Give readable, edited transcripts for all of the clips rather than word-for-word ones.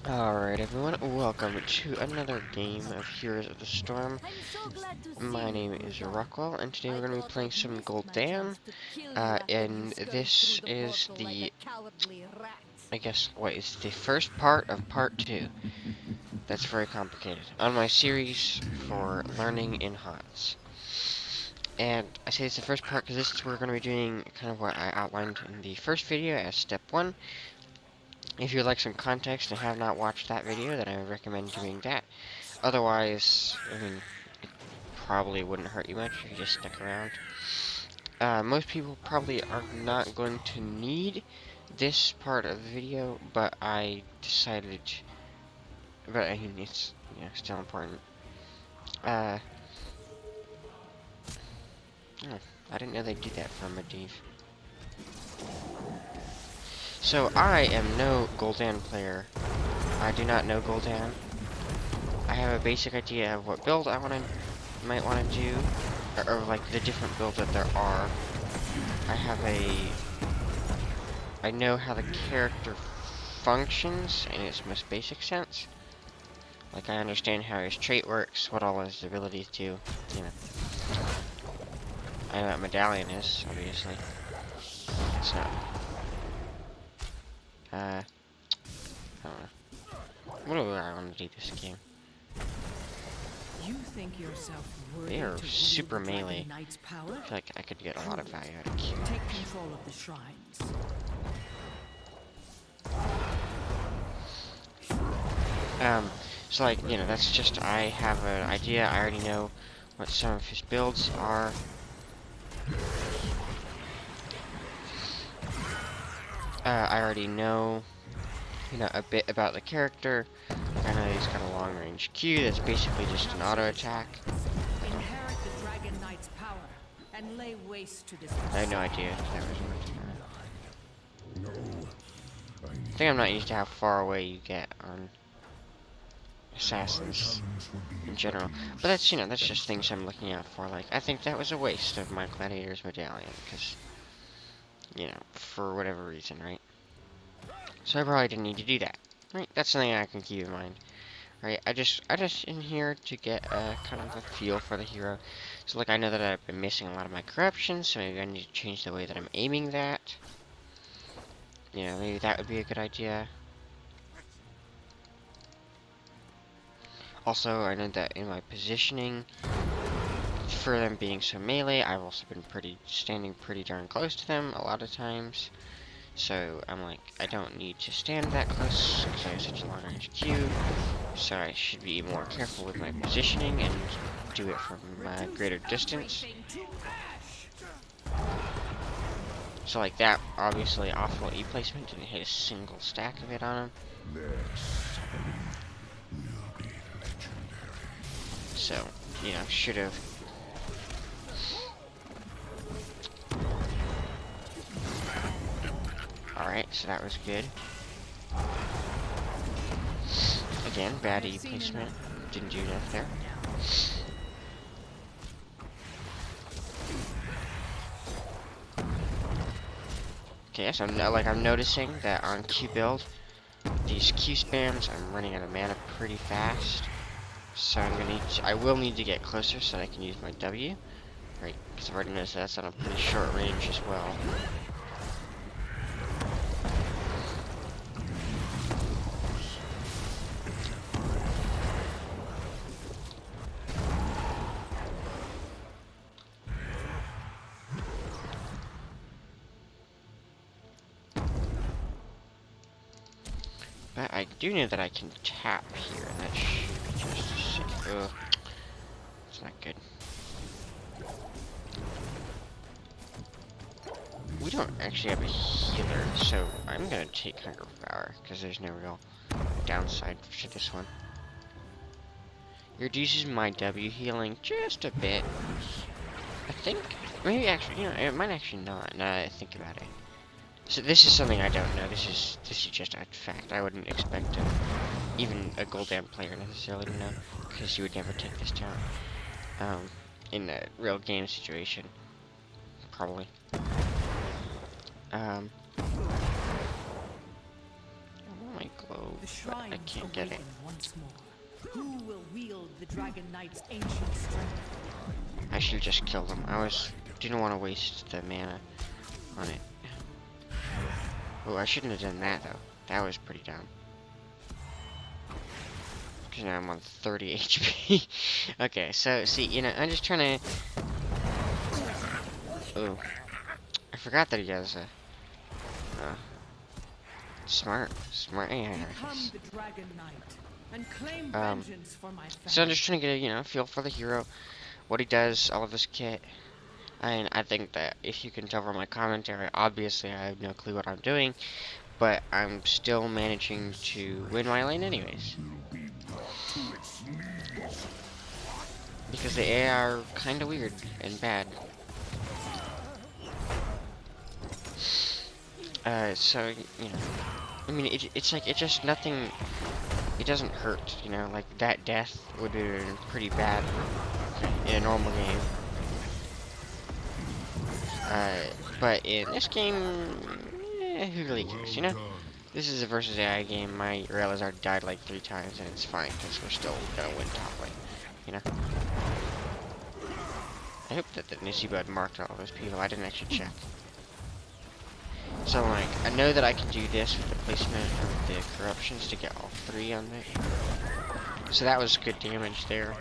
Alright everyone, welcome to another game of Heroes of the Storm. My name is Rockwell, and today we're going to be playing some Gul'dan, and this is the, I guess, is the first part of part 2. That's very complicated. On my series for learning in HOTS. And I say it's the first part because this is where we're going to be doing kind of what I outlined in the first video as step 1. If you'd like some context and have not watched that video, then I would recommend doing that. Otherwise, I mean, it probably wouldn't hurt you much if you just stuck around. Most people probably are not going to need this part of the video, but I decided, but I mean, it's, still important. Oh, I didn't know they did that for Medivh. So, I am no Gul'dan player. I do not know Gul'dan. I have a basic idea of what build I might want to do, or like the different builds that there are. I know how the character functions in its most basic sense. Like, I understand how his trait works, what all his abilities do, you know. I know what medallion is, obviously. It's not. I don't know. What do I want to do this game? You think yourself They are super melee. Knight's power? I feel like I could get a lot of value out of Q. Take control of the shrines. So like, that's just, I have an idea. I already know what some of his builds are. I already know, a bit about the character. I know he's got a long-range Q that's basically just an auto attack. Inherit the Dragon Knight's power and lay waste to this. I had no idea if that was I think I'm not used to how far away you get on assassins in general. But that's, that's just things I'm looking out for. Like, I think that was a waste of my Gladiator's medallion, because, for whatever reason, right? So I probably didn't need to do that. Right? That's something I can keep in mind. Right? I just in here to get a kind of a feel for the hero. So like, I know that I've been missing a lot of my corruption, so maybe I need to change the way that I'm aiming that. Maybe that would be a good idea. Also, I know that in my positioning, for them being so melee, I've also been standing pretty darn close to them a lot of times. So I'm like, I don't need to stand that close because I have such a long range Q. So I should be more careful with my positioning and do it from a greater distance. So like that, obviously awful E placement, didn't hit a single stack of it on him. So, should have. Alright, so that was good. Again, bad E placement. Didn't do enough there. Okay, so I'm noticing that on Q build, these Q spams, I'm running out of mana pretty fast. So I will need to get closer so that I can use my W. Right, because I've already noticed that that's on a pretty short range as well. But I do know that I can tap here, and that should be just a sick. Ugh. It's not good. We don't actually have a healer, so I'm gonna take Hunger of Power, because there's no real downside to this one. It reduces my W healing just a bit. I think, maybe actually, it might actually not, now that I think about it. So this is something I don't know. This is just a fact. I wouldn't expect even a Gul'dan player necessarily to know, because you would never take this down in a real game situation, probably. Oh my globe, The but I shrines can't get it. awaken once more. Who will wield the Dragon Knight's ancient strength? I should just kill them. Didn't want to waste the mana on it. Oh, I shouldn't have done that though. That was pretty dumb. Because now I'm on 30 HP. Okay, so see, you know, I'm just trying to. Oh, I forgot that he has a. Smart AI. Become the Dragon Knight and claim Um, vengeance for my So I'm family. just trying to get a, you know, feel for the hero, what he does, all of his kit. And I think that if you can tell from my commentary, obviously I have no clue what I'm doing, but I'm still managing to win my lane anyways. Because the AI are kind of weird and bad. So, you know, I mean, it's like, it's just nothing, it doesn't hurt, you know, like that death would be pretty bad in a normal game. But in this game, who really cares, you know? This is a versus AI game. My Rail already died like 3 times, and it's fine, because we're still gonna win top lane, you know? I hope that the Nisiba had marked all those people. I didn't actually check. So, like, I know that I can do this with the placement of the corruptions to get all 3 on there. So that was good damage there.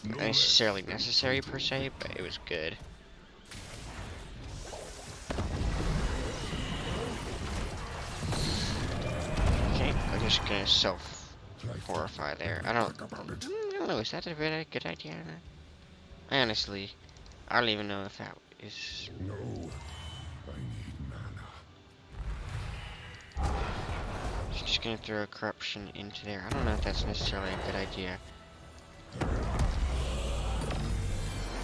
Not necessarily necessary, per se, but it was good. Okay, I'm just gonna self-horrify there. I don't know, is that a really good idea? I honestly, I don't even know if that is... No, I need mana. Just gonna throw a corruption into there. I don't know if that's necessarily a good idea.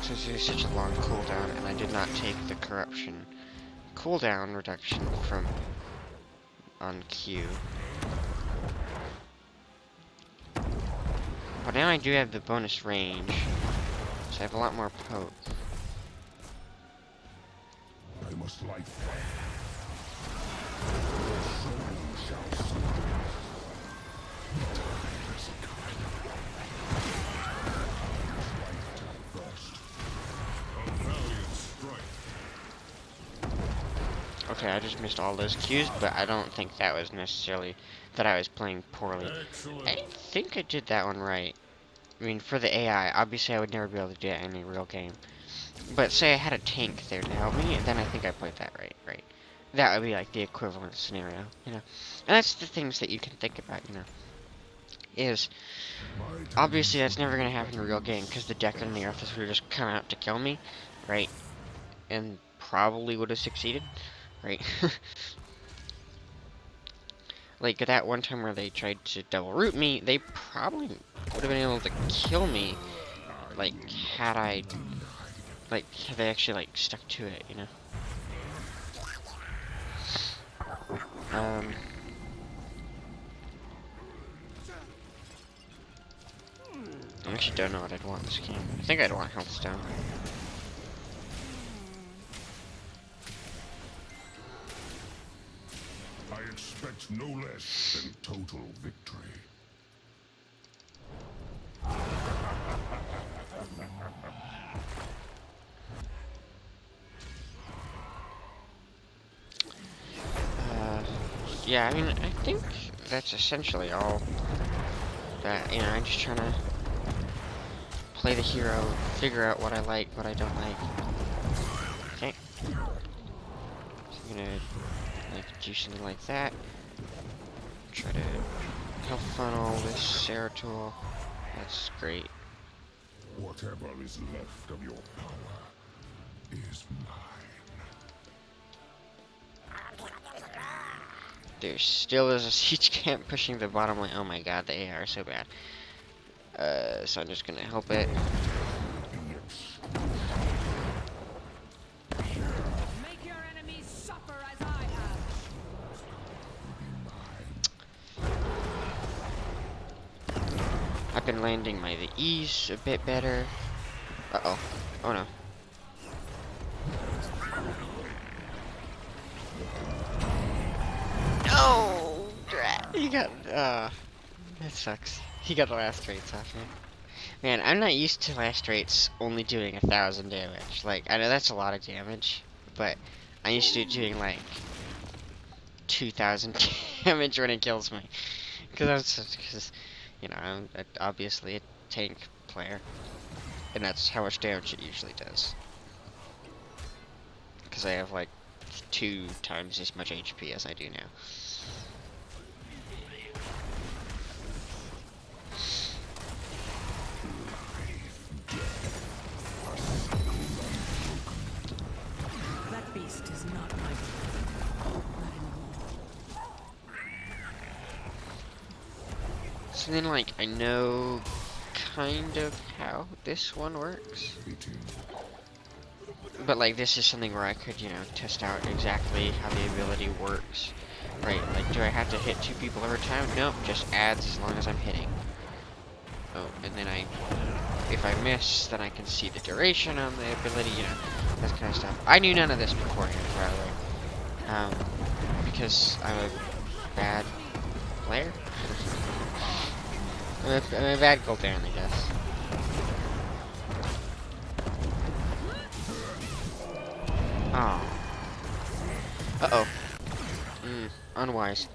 Since there's such a long cooldown, and I did not take the corruption cooldown reduction from on Q. But now I do have the bonus range, so I have a lot more poke. I must light fire. Your soul shall see. Okay, I just missed all those cues, but I don't think that was necessarily that I was playing poorly. I think I did that one right. I mean, for the AI, obviously I would never be able to do that in a real game. But say I had a tank there to help me, and then I think I played that right. That would be like the equivalent scenario, you know? And that's the things that you can think about, you know? Is, obviously that's never going to happen in a real game, because the deck and the Arthas would just come out to kill me, right? And probably would have succeeded, right? Like, that one time where they tried to double root me, they probably would have been able to kill me, like, had they actually, like, stuck to it, you know? I actually don't know what I'd want in this game. I think I'd want health stone. I expect no less than total victory. Yeah, I mean, I think that's essentially all that, you know, I'm just trying to play the hero, figure out what I like, what I don't like. Okay. So I'm gonna, like, do something like that. Try to health funnel with Ceratool. That's great. Whatever is left of your power is mine. There still is a siege camp pushing the bottom lane. Oh my god, the AI are so bad. So I'm just gonna help it. Make your enemies suffer as I have. I've been landing my E's a bit better. Uh-oh. Oh no. No! Drat. He got, that sucks. He got the last rates off me. Man, I'm not used to last rates only doing 1,000 damage. Like, I know that's a lot of damage, but I'm used to doing like 2,000 damage when it kills me. Because you know, I'm obviously a tank player, and that's how much damage it usually does. Because I have like 2 times as much HP as I do now. That beast is not my friend. Not anymore. So then, like, I know kind of how this one works. But, like, this is something where I could, you know, test out exactly how the ability works. Right, like, do I have to hit 2 people every time? Nope, just adds as long as I'm hitting. Oh, and then if I miss, then I can see the duration on the ability, you know, that kind of stuff. I knew none of this beforehand, by the way. Because I'm a bad player? I'm a bad Gul'dan, I guess. Oh. Uh-oh. Unwise.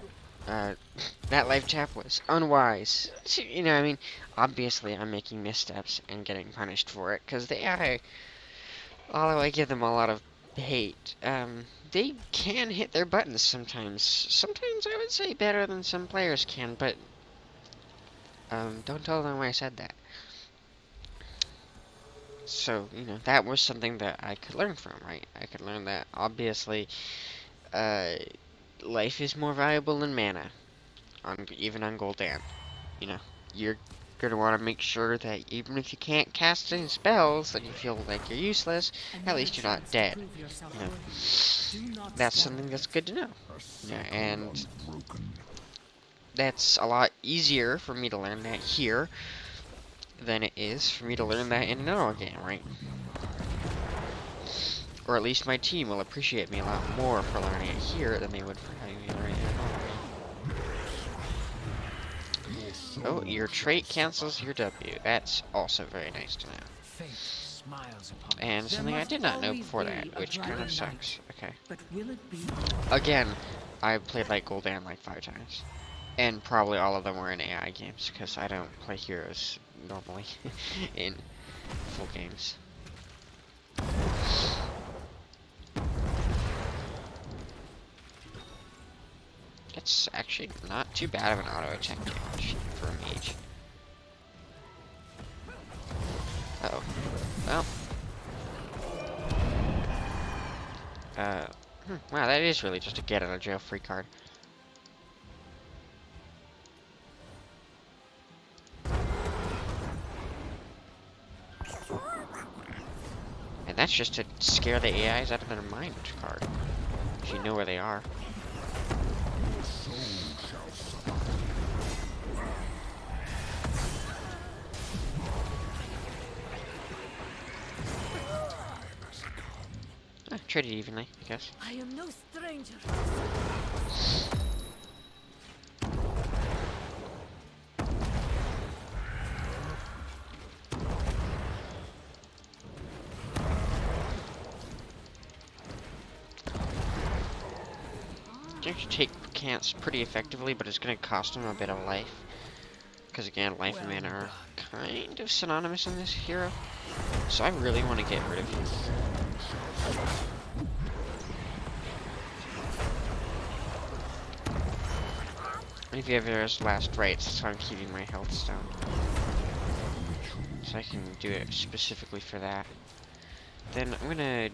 That life tap was unwise. You know, I mean, obviously I'm making missteps and getting punished for it, because they are, although I give them a lot of hate, they can hit their buttons sometimes. Sometimes I would say better than some players can, but, don't tell them why I said that. So, you know, that was something that I could learn from, right? I could learn that, obviously, uh, life is more valuable than mana, even on Gul'dan. You know, you're gonna want to make sure that even if you can't cast any spells and you feel like you're useless, at Another least you're not chance to dead. prove yourself You know, worthy. Do not that's squander something that's it. good to know. A Yeah, circle and unbroken. that's a lot easier for me to learn that here than it is for me to learn that in another game, right? Or at least my team will appreciate me a lot more for learning it here than they would for having me learn it in another game. Oh, your trait cancels your W. That's also very nice to know. Fate smiles upon And us. There something I must did not know always before be that, a which kind of dragon knight. sucks. Okay. But will it be? Again, I played like Gul'dan like 5 times. And probably all of them were in AI games, because I don't play heroes normally in full games. It's actually not too bad of an auto attack damage for a mage. Uh-oh. Well. Wow, that is really just a get out of jail free card. And that's just to scare the AIs out of their mind card. If you know where they are. Your soul shall suffer. Trade it evenly, I guess. I am no stranger. You can take cants pretty effectively, but it's going to cost him a bit of life. Because again, life and mana are kind of synonymous in this hero. So I really want to get rid of you. And if you have those last rights, that's why I'm keeping my health down. So I can do it specifically for that. Then I'm gonna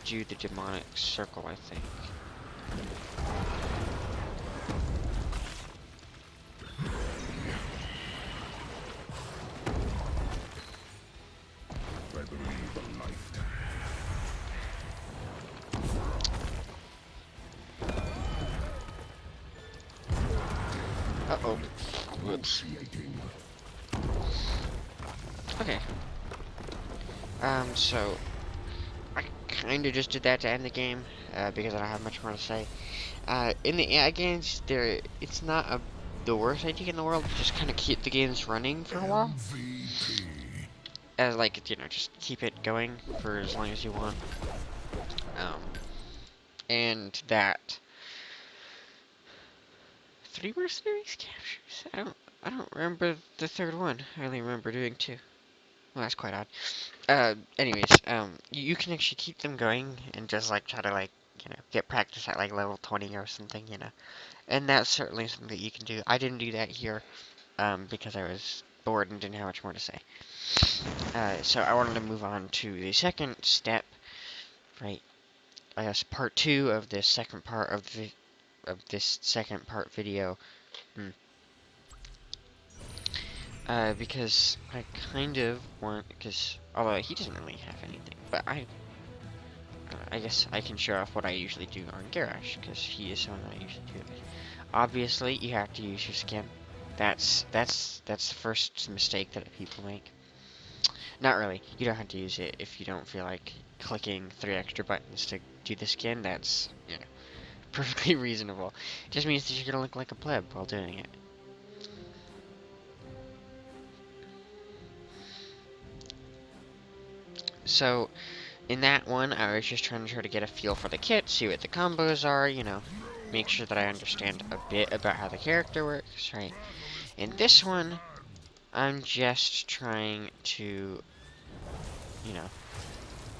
do the demonic circle, I think. I believe a lifetime. Uh-oh. Whoops. Initiating. Okay. So I kind of just did that to end the game, because I don't have much more to say. In the AI games, it's not a the worst idea in the world. Just kind of keep the games running for a while. MVP. As like, you know, just keep it going for as long as you want. And that 3 mercenaries captures. I don't remember the third one. I only remember doing 2. Well, that's quite odd. Anyways, you can actually keep them going and just like try to like, you know, get practice at like level 20 or something, you know. And that's certainly something that you can do. I didn't do that here, because I was bored and didn't have much more to say. So I wanted to move on to the second step, right? I guess part 2 of this second part of this second part video. Because I kind of want, because although he doesn't really have anything, but I guess I can show off what I usually do on Garrosh, because he is someone that I usually do it. Obviously, you have to use your skin. That's the first mistake that people make. Not really. You don't have to use it if you don't feel like clicking 3 extra buttons to do the skin. That's, you know, perfectly reasonable. It just means that you're gonna look like a pleb while doing it. So, in that one, I was just trying to get a feel for the kit, see what the combos are, you know, make sure that I understand a bit about how the character works, right? In this one, I'm just trying to, you know,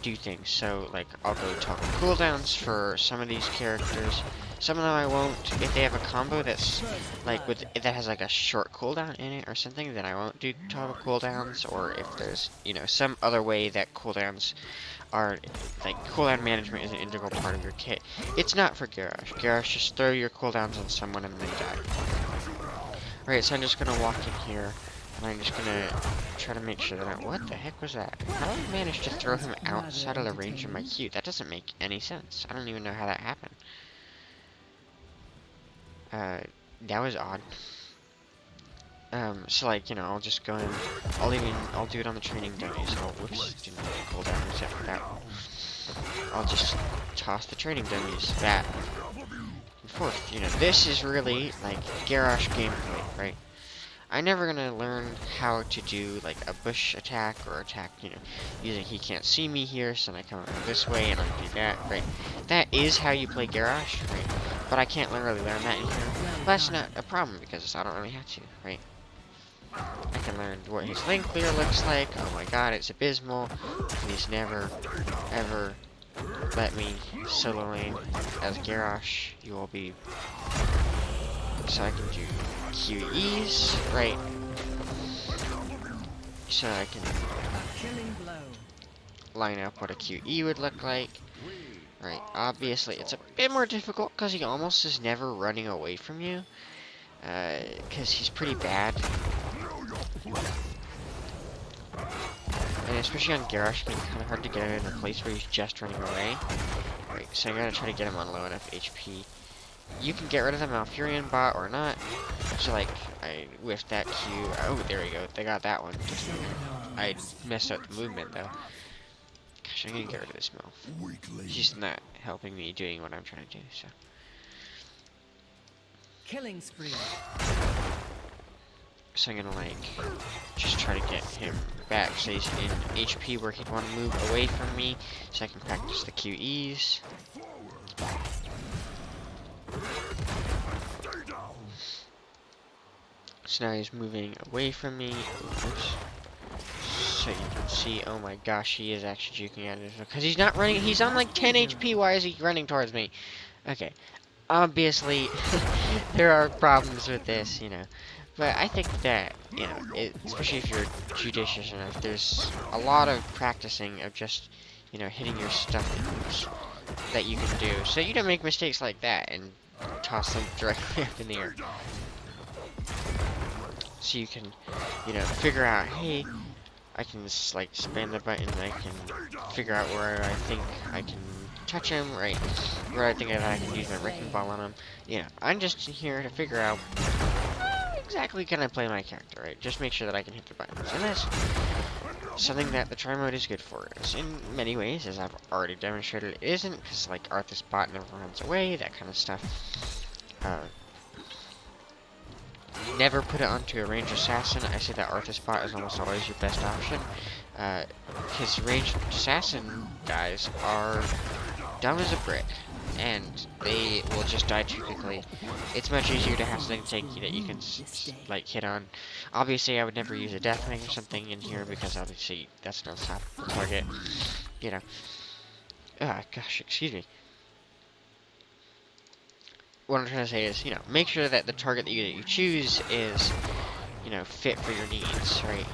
do things. So, like, I'll go toggle cooldowns for some of these characters. Some of them I won't. If they have a combo that's, like, that has, like, a short cooldown in it or something, then I won't do toggle cooldowns. Or if there's, you know, some other way that cooldowns are, like, cooldown management is an integral part of your kit. It's not for Garrosh. Garrosh, just throw your cooldowns on someone and they die. Alright, so I'm just gonna walk in here, and I'm just gonna try to make sure that what the heck was that? How did I manage to throw him outside of the range of my Q? That doesn't make any sense. I don't even know how that happened. That was odd. So like, you know, I'll just go in, I'll do it on the training dummies. Oh, whoops, didn't have a cooldown reset for that one. I'll just toss the training dummies back and forth. You know, this is really, like, Garrosh gameplay, right? I'm never gonna learn how to do, like, a bush attack or attack, you know, using he can't see me here, so I come around this way and I do that, right? That is how you play Garrosh, right? But I can't really learn that in here. But that's not a problem because I don't really have to, right? I can learn what his lane clear looks like. Oh my god, it's abysmal. Please never, ever let me solo lane as Garrosh. You will be... So I can do QEs, right? So I can line up what a QE would look like. Right, obviously it's a bit more difficult because he almost is never running away from you. Because he's pretty bad. And especially on Garrosh, it can be kind of hard to get him in a place where he's just running away. Right, so I'm gonna try to get him on low enough HP. You can get rid of the Malfurion bot or not. So like, I whiffed that Q. Oh, there we go. They got that one. I messed up the movement though. Gosh, I'm gonna get rid of this Malf. She's not helping me doing what I'm trying to do, so. Killing spree. So I'm gonna like just try to get him back so he's in HP where he'd want to move away from me so I can practice the QEs. So now he's moving away from me. Oops. So you can see, oh my gosh, he is actually juking at it because he's not running. He's on like 10 HP. Why is he running towards me? Okay, obviously there are problems with this, you know. But I think that, you know, especially if you're judicious enough, there's a lot of practicing of just, you know, hitting your stuff moves that you can do. So you don't make mistakes like that and toss them directly up in the air. So you can, you know, figure out, hey, I can just, like, spam the button, I can figure out where I think I can touch him, right, where I think that I can use my wrecking ball on him. You know, I'm just here to figure out exactly can I play my character, right? Just make sure that I can hit the buttons. And that's something that the try mode is good for. In many ways, as I've already demonstrated, it isn't, because, like, Arthas bot never runs away, that kind of stuff. never put it onto a ranged assassin. I say that Arthur spot is almost always your best option. His ranged assassin guys are dumb as a brick, and they will just die too quickly. It's much easier to have something tanky that you can like hit on. Obviously, I would never use a deathwing or something in here because obviously that's not a stoppable target. You know. Ah, gosh, excuse me. What I'm trying to say is, make sure that the target that you choose is, fit for your needs, right?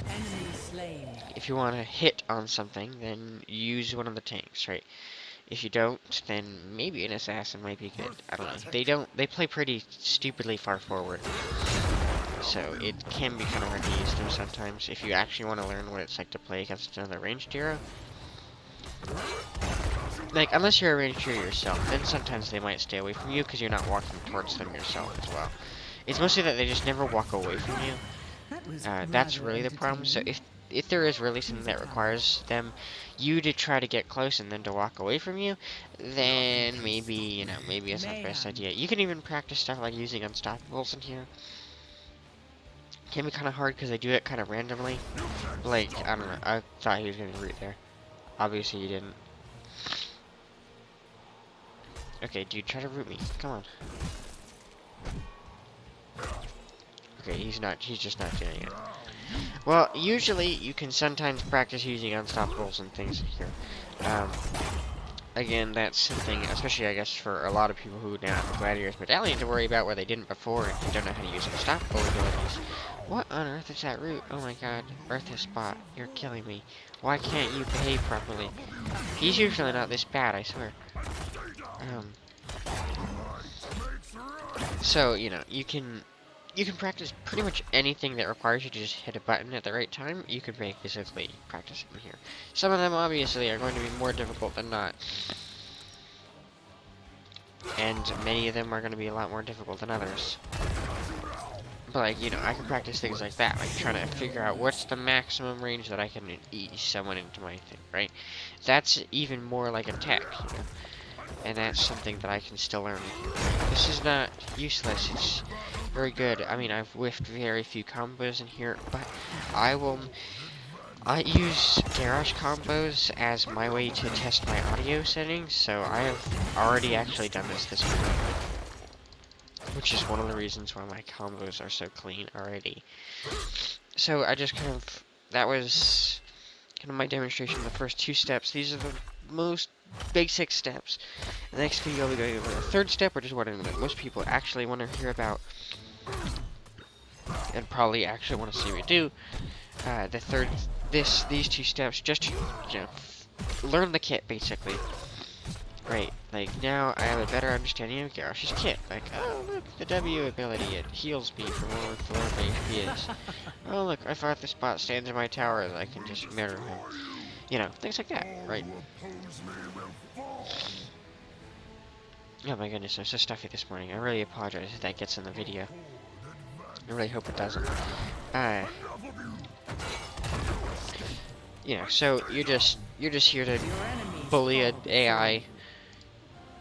Enemy slain. If you want to hit on something, then use one of the tanks, right? If you don't, then maybe an assassin might be good. I don't know. They play pretty stupidly far forward. So it can be kind of hard to use them sometimes if you actually want to learn what it's like to play against another ranged hero. Like, unless you're a ranged hero yourself, then sometimes they might stay away from you because you're not walking towards them yourself as well. It's mostly that they just never walk away from you. That's really the problem. So if there is really something that requires you to try to get close and then to walk away from you, then maybe, maybe it's not the best idea. You can even practice stuff like using unstoppables in here. Can be kind of hard because they do it kind of randomly. Like, I don't know, I thought he was going to root there. Obviously he didn't. Okay, dude, try to root me. Come on. Okay, he's just not doing it. Well, usually you can sometimes practice using unstoppables and things here. Again, that's something, especially I guess for a lot of people who now have a Gladiator's Medallion to worry about where they didn't before and don't know how to use unstoppable abilities. What on earth is that root? Oh my god, Earth's spot, you're killing me. Why can't you behave properly? He's usually not this bad, I swear. So, you can practice pretty much anything that requires you to just hit a button at the right time. You can basically practice in here. Some of them obviously are going to be more difficult than not. And many of them are going to be a lot more difficult than others. But like, I can practice things like that, like trying to figure out what's the maximum range that I can ease someone into my thing, right? That's even more like a tech, and that's something that I can still learn. This is not useless, it's very good. I mean, I've whiffed very few combos in here, but I use garage combos as my way to test my audio settings, so I have already actually done this morning, which is one of the reasons why my combos are so clean already. So I just that was kind of my demonstration of the first two steps. These are the most basic steps. The next video I'll be going over the third step, which is what most people actually want to hear about and probably actually want to see me do. These two steps, just to, learn the kit basically. Right, like now I have a better understanding of Garrosh's kit. Like, oh look, the W ability, it heals me for more FPS. Oh look, if Arthur Spot stands in my tower, I can just murder him. Things like that, right? Oh my goodness, I'm so stuffy this morning. I really apologize if that gets in the video. I really hope it doesn't. So you're just here to bully an AI,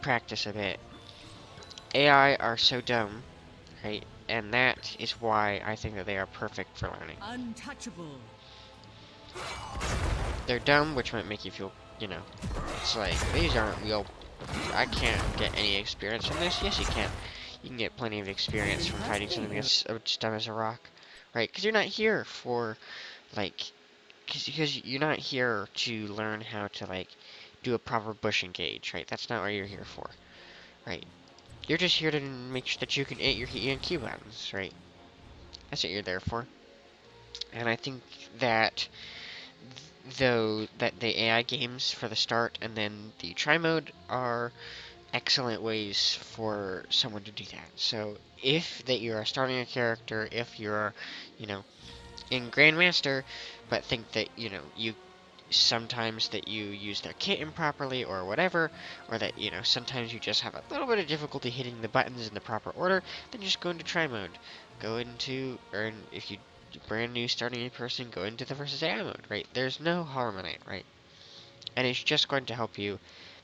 practice a bit. AI are so dumb, right? And that is why I think that they are perfect for learning. Untouchable. They're dumb, which might make you feel, it's like, these aren't real. I can't get any experience from this. Yes, you can. You can get plenty of experience from fighting something that's dumb as a rock, right? Because you're not here for, because you're not here to learn how to, do a proper bush engage, right? That's not what you're here for, right? You're just here to make sure that you can hit your E and Q buttons, right? That's what you're there for. And I think that that the AI games for the start and then the try mode are excellent ways for someone to do that. So if that you are starting a character, if you're, in Grandmaster, but think that, you sometimes that you use their kit improperly or whatever, or that, sometimes you just have a little bit of difficulty hitting the buttons in the proper order, then just go into try mode. Go into, or if you brand new starting a person, go into the versus AI mode, right? There's no harm in it, right? And it's just going to help you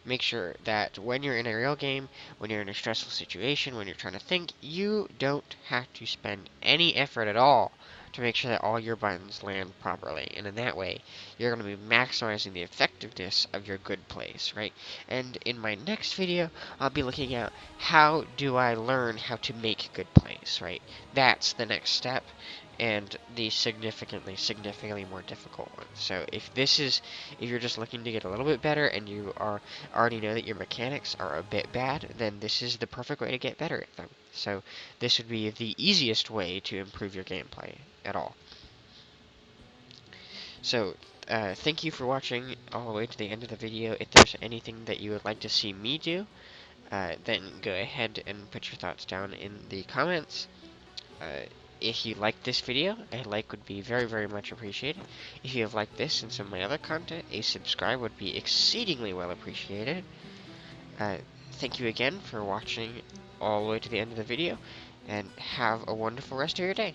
make sure that when you're in a real game, when you're in a stressful situation, when you're trying to think, you don't have to spend any effort at all to make sure that all your buttons land properly. And in that way, you're going to be maximizing the effectiveness of your good plays, right? And in my next video, I'll be looking at how do I learn how to make good plays, right? That's the next step and the significantly more difficult one. So if you're just looking to get a little bit better and you already know that your mechanics are a bit bad, then this is the perfect way to get better at them. So this would be the easiest way to improve your gameplay at all. So thank you for watching all the way to the end of the video. If there's anything that you would like to see me do, then go ahead and put your thoughts down in the comments. Uh, if you like this video, a like would be very much appreciated. If you have liked this and some of my other content, a subscribe would be exceedingly well appreciated. Uh, Thank you again for watching all the way to the end of the video, and have a wonderful rest of your day.